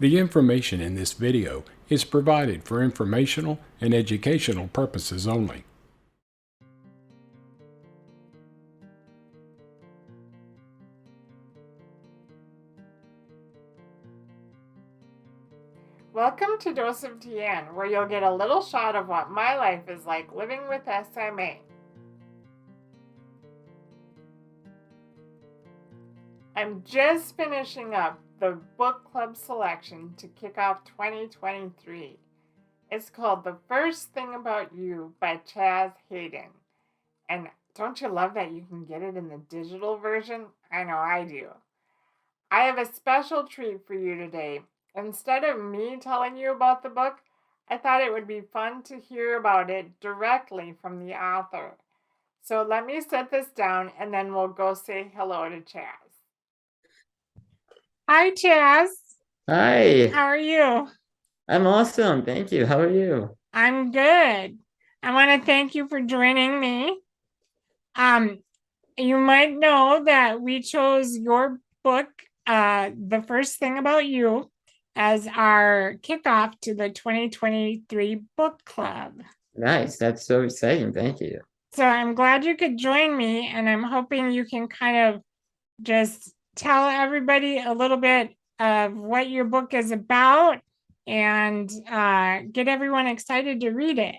The information in this video is provided for informational and educational purposes only. Welcome to Dose of TN, where you'll get a little shot of what my life is like living with SMA. I'm just finishing up the book club selection to kick off 2023. It's called The First Thing About You by Chaz Hayden. And don't you love that you can get it in the digital version? I know I do. I have a special treat for you today. Instead of me telling you about the book, I thought it would be fun to hear about it directly from the author. So let me set this down and then we'll go say hello to Chaz. Hi, Chaz. Hi, How are you? I'm awesome. Thank you. How are you? I'm good. I want to thank you for joining me. Um, you might know that we chose your book, The First Thing About You, as our kickoff to the 2023 book club. Nice. That's so exciting. Thank you. So I'm glad you could join me, and I'm hoping you can kind of just tell everybody a little bit of what your book is about and get everyone excited to read it.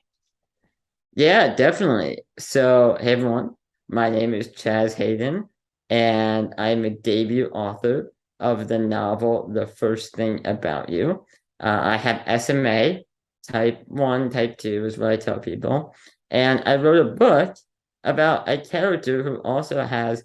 Yeah, definitely. So, hey everyone. My name is Chaz Hayden, and I'm a debut author of the novel The First Thing About You. I have SMA, type 1, type 2 is what I tell people. And I wrote a book about a character who also has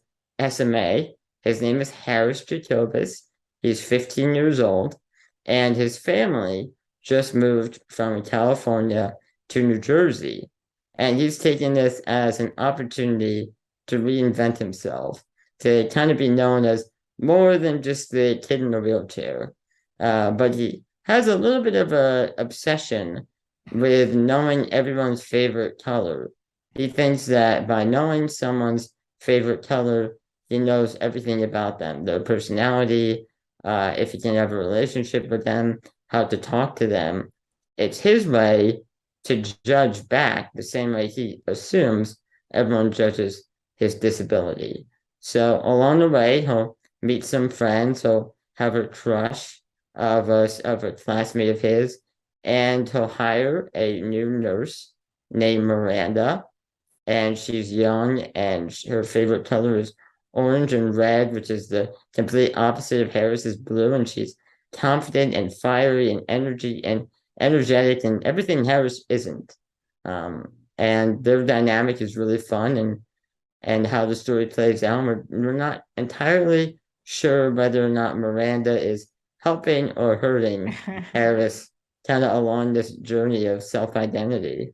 SMA. His name is Harris Jacobus. He's 15 years old, and his family just moved from California to New Jersey. And he's taken this as an opportunity to reinvent himself, to kind of be known as more than just the kid in the wheelchair. But he has a little bit of a obsession with knowing everyone's favorite color. He thinks that by knowing someone's favorite color, he knows everything about them, their personality, if he can have a relationship with them, how to talk to them. It's his way to judge back the same way he assumes everyone judges his disability. So along the way, he'll meet some friends, he'll have a crush of a classmate of his, and he'll hire a new nurse named Miranda, and she's young, and her favorite color is orange and red, which is the complete opposite of Harris's blue, and she's confident and fiery and energetic and everything Harris isn't. And their dynamic is really fun and how the story plays out. We're not entirely sure whether or not Miranda is helping or hurting Harris kind of along this journey of self-identity.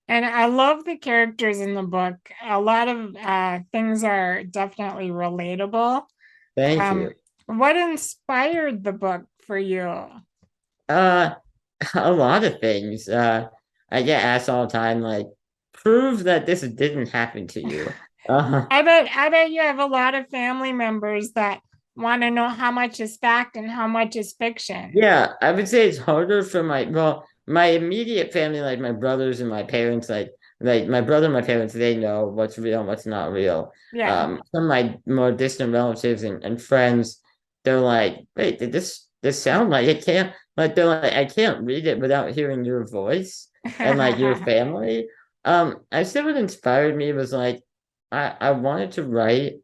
And I love the characters in the book. A lot of things are definitely relatable. Thank Um, you. what inspired the book for you? Uh, a lot of things. I get asked all the time, like, prove that this didn't happen to you. I bet you have a lot of family members that want to know how much is fact and how much is fiction. Yeah, I would say it's harder for my immediate family, like my brothers and my parents, like my brother and my parents, they know what's real and what's not real. Yeah. Some of my more distant relatives and friends, they're like, wait, did this sound like it can't like they're like, I can't read it without hearing your voice and like your family. I said what inspired me was like I wanted to write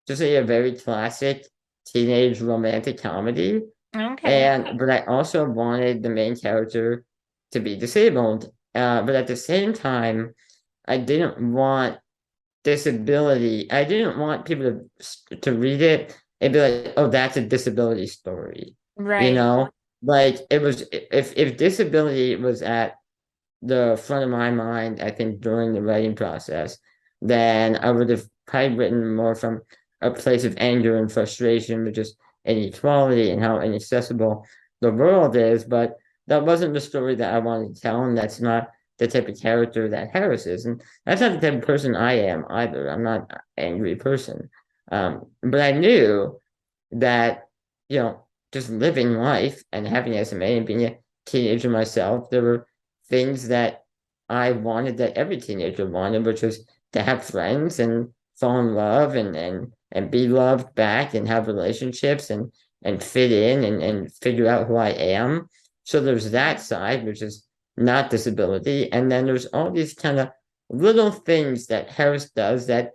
just a very classic teenage romantic comedy Okay. and but I also wanted the main character to be disabled. But at the same time, I didn't want disability. I didn't want people to read it and be like, "Oh, that's a disability story," you Right. know. Like it was if disability was at the front of my mind, I think during the writing process, then I would have probably written more from a place of anger and frustration with just inequality and how inaccessible the world is. But that wasn't the story that I wanted to tell, and that's not the type of character that Harris is. And that's not the type of person I am either. I'm not an angry person. But I knew that, you know, just living life and having SMA and being a teenager myself, there were things that I wanted that every teenager wanted, which was to have friends and fall in love and be loved back and have relationships and fit in and figure out who I am. So there's that side, which is not disability. And then there's all these kind of little things that Harris does that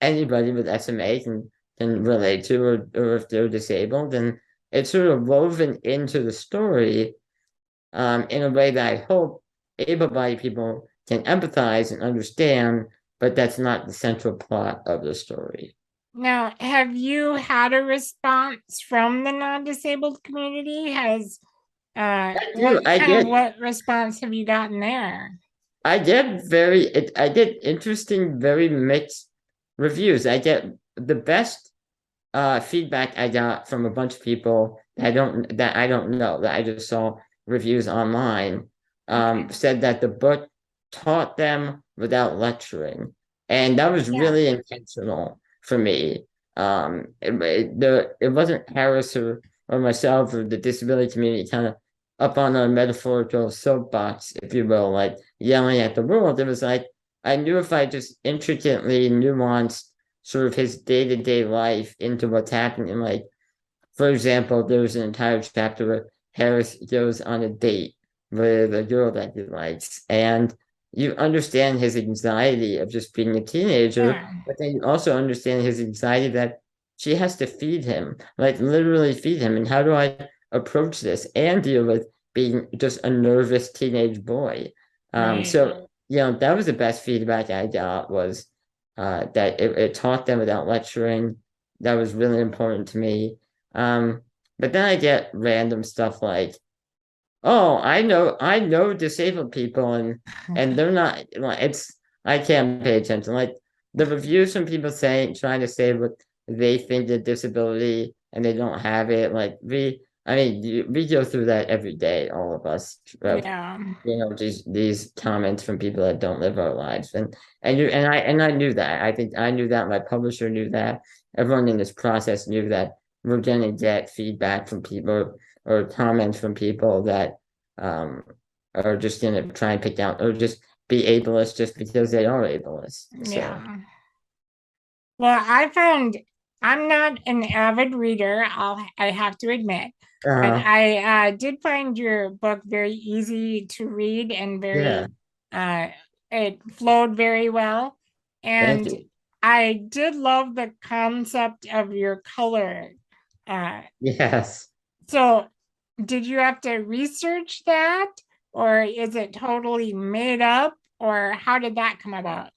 anybody with SMA can relate to, or if they're disabled. And it's sort of woven into the story in a way that I hope able-bodied people can empathize and understand, but that's not the central plot of the story. Now, have you had a response from the non-disabled community? Has what response have you gotten there? I did interesting, very mixed reviews. I get the best feedback I got from a bunch of people that I don't know, that I just saw reviews online, said that the book taught them without lecturing, and that was really intentional for me. It wasn't Harris or myself or the disability community kind of up on a metaphorical soapbox, if you will, like yelling at the world. It was like I knew if I just intricately nuanced sort of his day-to-day life into what's happening. Like, for example, there was an entire chapter where Harris goes on a date with a girl that he likes, and you understand his anxiety of just being a teenager, but then you also understand his anxiety that she has to feed him, like literally feed him. And how do I approach this and deal with being just a nervous teenage boy? So that was the best feedback I got, was that it taught them without lecturing. That was really important to me. But then I get random stuff like, oh, I know disabled people and they're not, like, I can't pay attention. Like the reviews from people trying to say what they think the disability and they don't have it. Like we go through that every day, all of us. These comments from people that don't live our lives, and I knew that. I think I knew that. My publisher knew that. Everyone in this process knew that we're gonna get feedback from people or comments from people that are just gonna try and pick out or just be ableist just because they are ableist. So. Well, I found I'm not an avid reader, I have to admit. But I did find your book very easy to read and very it flowed very well. And I did love the concept of your color. Yes. So did you have to research that, or is it totally made up, or how did that come about?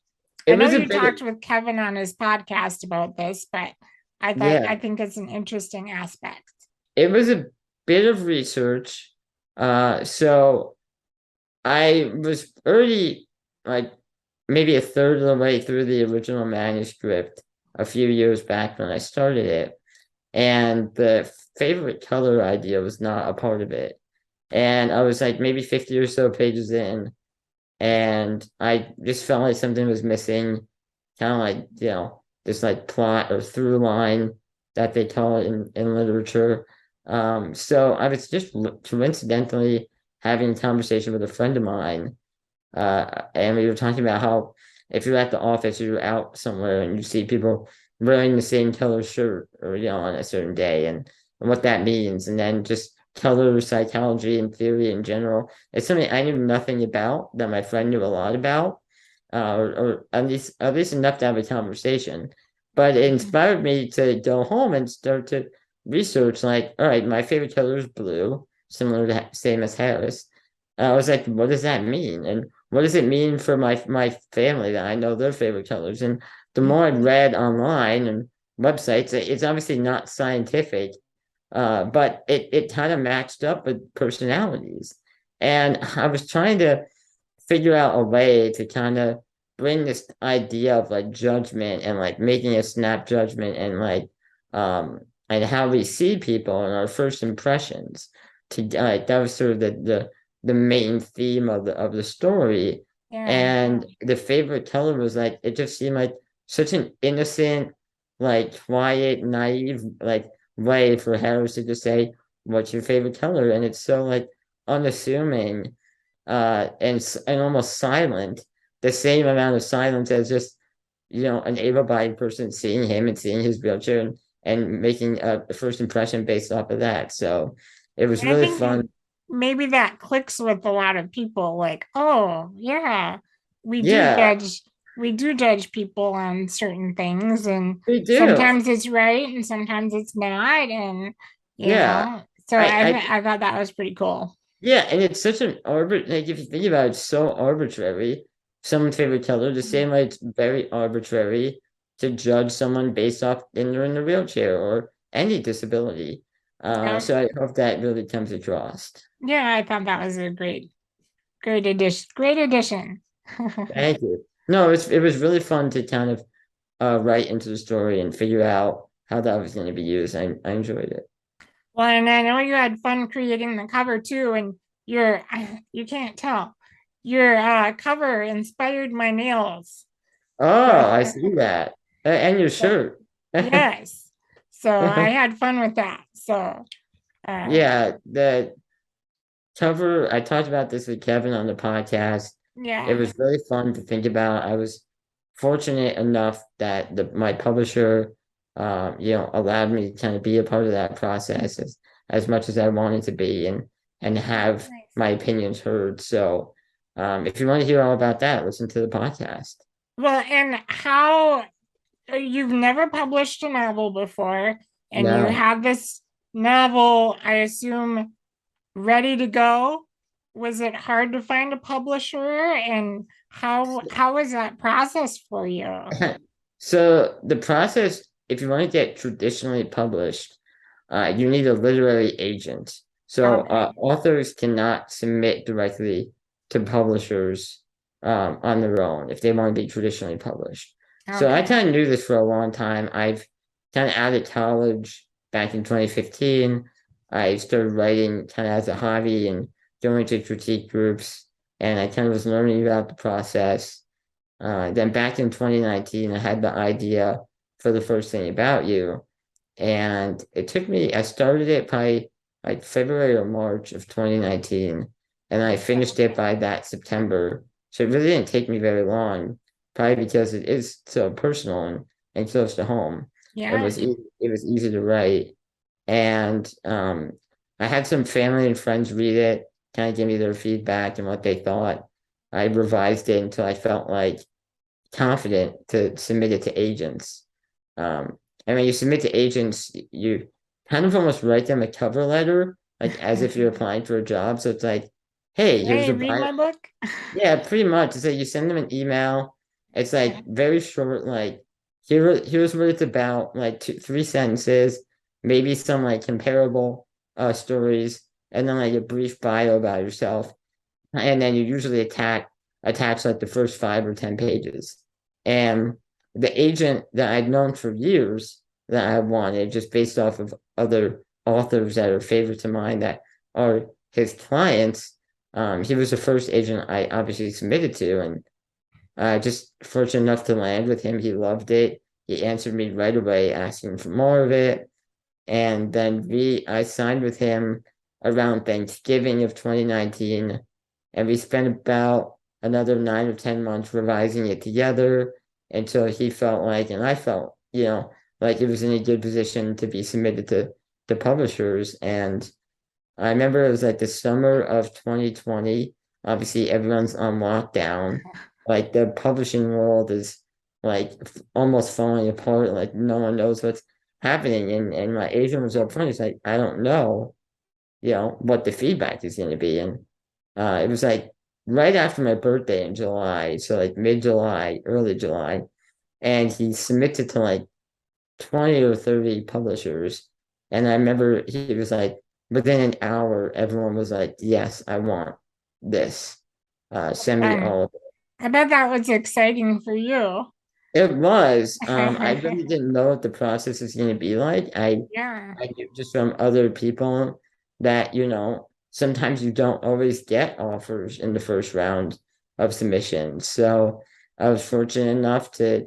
I know you talked with Kevin on his podcast about this, but I think it's an interesting aspect. It was a bit of research. So I was already like maybe a third of the way through the original manuscript a few years back when I started it. And the favorite color idea was not a part of it. And I was like maybe 50 or so pages in, and I just felt like something was missing, kind of like, this like plot or through line that they call it in literature. So I was just coincidentally having a conversation with a friend of mine, and we were talking about how if you're at the office or you're out somewhere and you see people wearing the same color shirt or on a certain day and what that means, and then just color psychology and theory in general. It's something I knew nothing about that my friend knew a lot about, or at least enough to have a conversation. But it inspired me to go home and start to research. Like, all right, my favorite color is blue, similar to same as Harris. I was like, what does that mean? And what does it mean for my family that I know their favorite colors? And the more I read online and websites, it's obviously not scientific, but it kind of matched up with personalities. And I was trying to figure out a way to kind of bring this idea of like judgment and like making a snap judgment and how we see people and our first impressions to that was sort of the main theme of the story. And the favorite color was like it just seemed like such an innocent, like quiet, naive, like way for Harris to just say, what's your favorite color? And it's so like unassuming, and almost silent, the same amount of silence as just, an able-bodied person seeing him and seeing his wheelchair and making a first impression based off of that. So it was And I really think fun. maybe that clicks with a lot of people, like, oh yeah, we do Yeah, judge we do judge people on certain things, and we do. sometimes it's right and sometimes it's not, and Yeah. so I I thought that was pretty cool. Yeah, and it's such an like if you think about it, it's so arbitrary. Someone's favorite color, the same way it's very arbitrary to judge someone based off in they're in a wheelchair or any disability. Yeah, So I hope that really comes across. yeah, I thought that was a great addition, great addition. Thank you. No, it was really fun to kind of write into the story and figure out how that was going to be used. I enjoyed it. Well, and I know you had fun creating the cover too, and your you can't tell your cover inspired my nails. So, Oh, I see that. And your so, shirt. yes, so I had fun with that. So uh, Yeah, the cover, I talked about this with Kevin on the podcast. It yeah, was really fun to think about. I was fortunate enough that my publisher, allowed me to kind of be a part of that process as much as I wanted to be and have nice. my opinions heard. So, if you want to hear all about that, listen to the podcast. Well, and how you've never published a novel before, and you No. have this novel, I assume, ready to go. Was it hard to find a publisher, and how was that process for you? So the process, if you want to get traditionally published, you need a literary agent. So Okay, authors cannot submit directly to publishers on their own if they want to be traditionally published. So I okay, kind of knew this for a long time. I've kind of out of college back in 2015. I started writing kind of as a hobby and going to critique groups, and I kind of was learning about the process. Then back in 2019, I had the idea for the first thing about you. And it took me, I started it by like February or March of 2019, and I finished it by that September. So it really didn't take me very long, probably because it is so personal and close to home. yeah, It was easy to write. And I had some family and friends read it, kind of give me their feedback and what they thought. I revised it until I felt like confident to submit it to agents. And when you submit to agents, you kind of almost write them a cover letter, like as if you're applying for a job. So it's like, hey, here's hey, a read bio. my book. Yeah, pretty much. It's like you send them an email. It's Yeah. like very short, like here's what it's about, like two, three sentences, maybe some like comparable stories, and then like a brief bio about yourself. And then you usually attach like the first 5 or 10 pages. And the agent that I'd known for years that I wanted, just based off of other authors that are favorites of mine that are his clients, he was the first agent I obviously submitted to, and just fortunate enough to land with him. He loved it. He answered me right away, asking for more of it. And then I signed with him around Thanksgiving of 2019, and we spent about another 9 or 10 months revising it together until he felt like, and I felt, like it was in a good position to be submitted to publishers. And I remember it was like the summer of 2020. Obviously, everyone's on lockdown. Like the publishing world is like almost falling apart. Like no one knows what's happening. And my agent was up front. He's like, I don't know, what the feedback is going to be. And it was like right after my birthday in July. So like mid-July, early July. And he submitted to like 20 or 30 publishers. And I remember he was like, within an hour, everyone was like, yes, I want this. Send me Um, all of it. I bet that was exciting for you. It was. I really didn't know what the process is going to be like. Yeah. I knew just from other people that, sometimes you don't always get offers in the first round of submissions. So I was fortunate enough to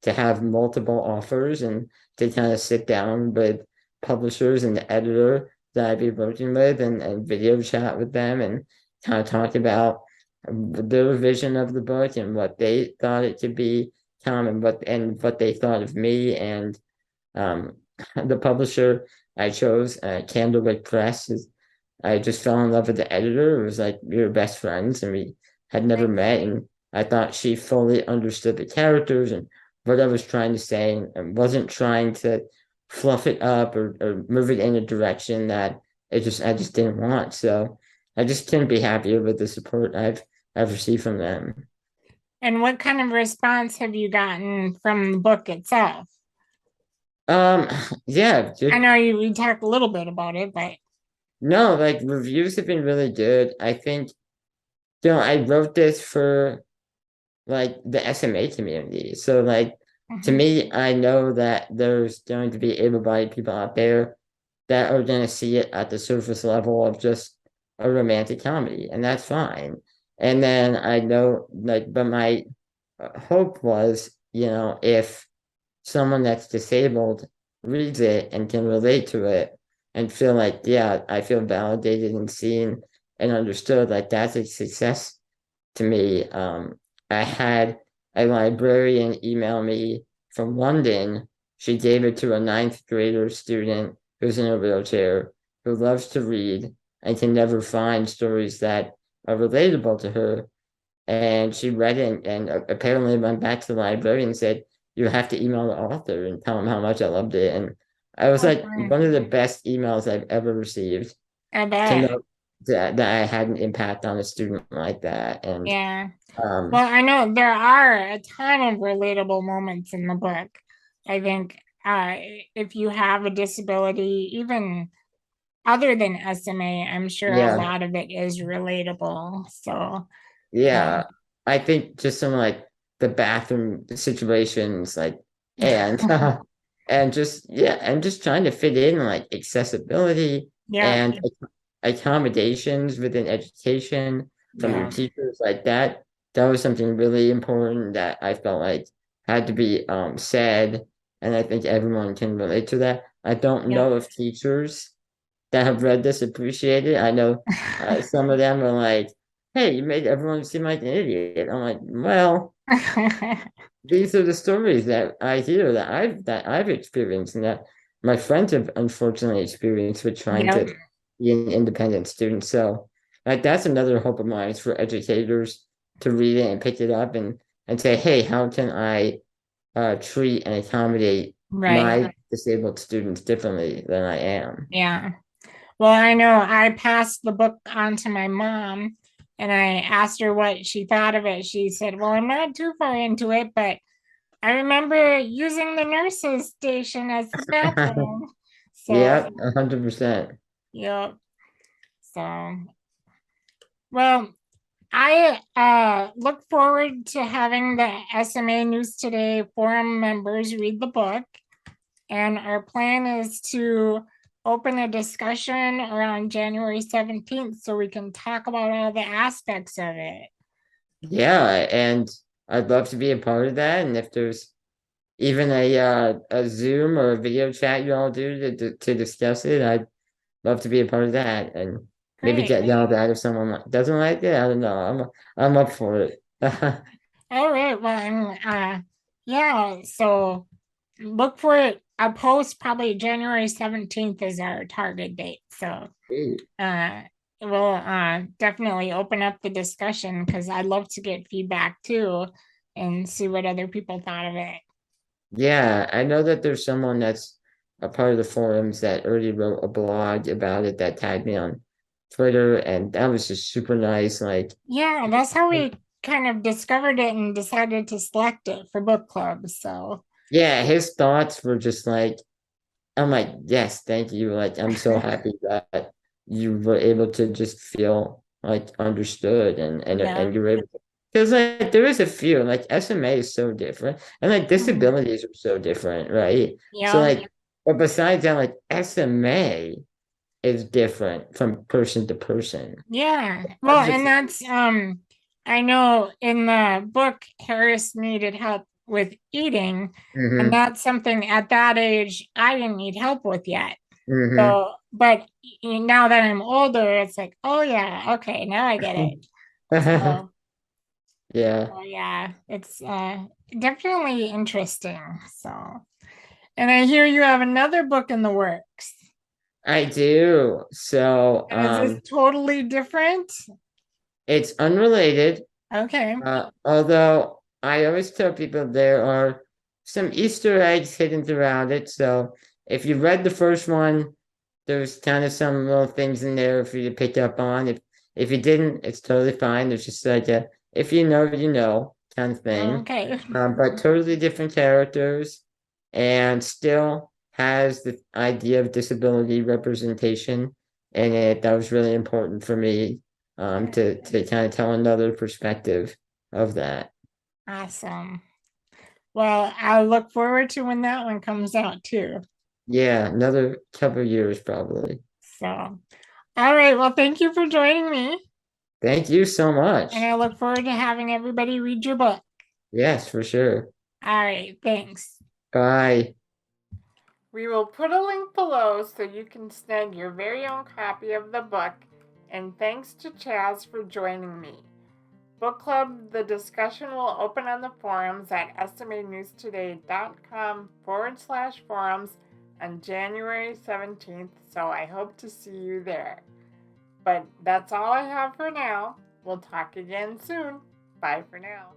have multiple offers and to kind of sit down with publishers and the editor that I'd be working with and video chat with them and kind of talk about their vision of the book and what they thought it could be, and what they thought of me and um, the publisher I chose, Candlewick Press. I just fell in love with the editor. It was like we were best friends and we had never met. And I thought she fully understood the characters and what I was trying to say and wasn't trying to fluff it up or move it in a direction that I just didn't want. So I just couldn't be happier with the support I've received from them. And what kind of response have you gotten from the book itself? Um, yeah, I know we talked a little bit about it, but no, like reviews have been really good. I think, I wrote this for like the SMA community. So like to mhm, me, I know that there's going to be able-bodied people out there that are going to see it at the surface level of just a romantic comedy, and that's fine. And then I know, like, but my hope was, if someone that's disabled reads it and can relate to it and feel like, yeah, I feel validated and seen and understood, like that's a success to me. I had a librarian email me from London. She gave it to a ninth grader student who's in a wheelchair who loves to read and can never find stories that are relatable to her. And she read it and apparently went back to the library and said, "You have to email the author and tell him how much I loved it." And I was like, okay. one of the best emails I've ever received I to bet. know that I had an impact on a student like that. And Yeah. um, Well, I know there are a ton of relatable moments in the book. I think if you have a disability, even other than SMA, I'm sure a yeah, lot of it is relatable. So, yeah. I think just some like the bathroom situations, like, and and just, yeah, and just trying to fit in like accessibility yeah, and accommodations within education from your yeah, teachers, like that. That was something really important that I felt like had to be said, and I think everyone can relate to that. I don't yeah. know if teachers that have read this appreciate it. I know some of them are like, "Hey, you made everyone seem like an idiot." I'm like, well, these are the stories that I hear that I've experienced and that my friends have unfortunately experienced with trying Yep, to be an independent student. So, like, that's another hope of mine is for educators to read it and pick it up and say, "Hey, how can I treat and accommodate right. my disabled students differently than I am?" Yeah. Well, I know I passed the book on to my mom and I asked her what she thought of it. She said, "Well, I'm not too far into it, but I remember using the nurse's station as the bathroom." So, Yep, 100%. yep. So, well, I look forward to having the SMA News Today forum members read the book. And our plan is to open a discussion around January 17th so we can talk about all the aspects of it. Yeah, and I'd love to be a part of that. And if there's even a Zoom or a video chat you all do to discuss it, I'd love to be a part of that. And maybe Great. get yelled at if someone doesn't like it. I don't know. I'm up for it. All right. Well, yeah, so look for it. A post probably January 17th is our target date. So uh we'll definitely open up the discussion because I'd love to get feedback too and see what other people thought of it. Yeah, I know that there's someone that's a part of the forums that already wrote a blog about it that tagged me on Twitter, and that was just super nice. Like, Yeah, that's how we kind of discovered it and decided to select it for book club. So, yeah, his thoughts were just like, I'm like, yes, thank you. Like, I'm so happy that you were able to just feel like understood yeah, and you were able to, because like there is a fear, like SMA is so different and like mhm, disabilities are so different, right? So yeah, like, but besides that, like SMA is different from person to person. yeah. Well, That's and just, that's I know in the book Harris needed help with eating, and Mhm. that's something at that age I didn't need help with yet. Mm-hmm. So, but now that I'm older, it's like, oh yeah, okay, now I get it. So, Yeah, so yeah, it's definitely interesting. So, and I hear you have another book in the works. I do. So, And is this totally different? it's unrelated. Okay. Although I always tell people there are some Easter eggs hidden throughout it. So if you read the first one, there's kind of some little things in there for you to pick up on. If you didn't, it's totally fine. There's just like a if you know, you know kind of thing. Okay. But totally different characters, and still has the idea of disability representation in it. That was really important for me to kind of tell another perspective of that. Awesome. Well, I'll look forward to when that one comes out too. Yeah, another couple of years probably. So, all right. Well, thank you for joining me. Thank you so And much. I look forward to having everybody read your book. Yes, for sure. All right. Thanks. Bye. We will put a link below so you can snag your very own copy of the book. And thanks to Chaz for joining me. Book Club, the discussion will open on the forums at estimatednewstoday.com/forums on January 17th, so I hope to see you there. But that's all I have for now. We'll talk again soon. Bye for now.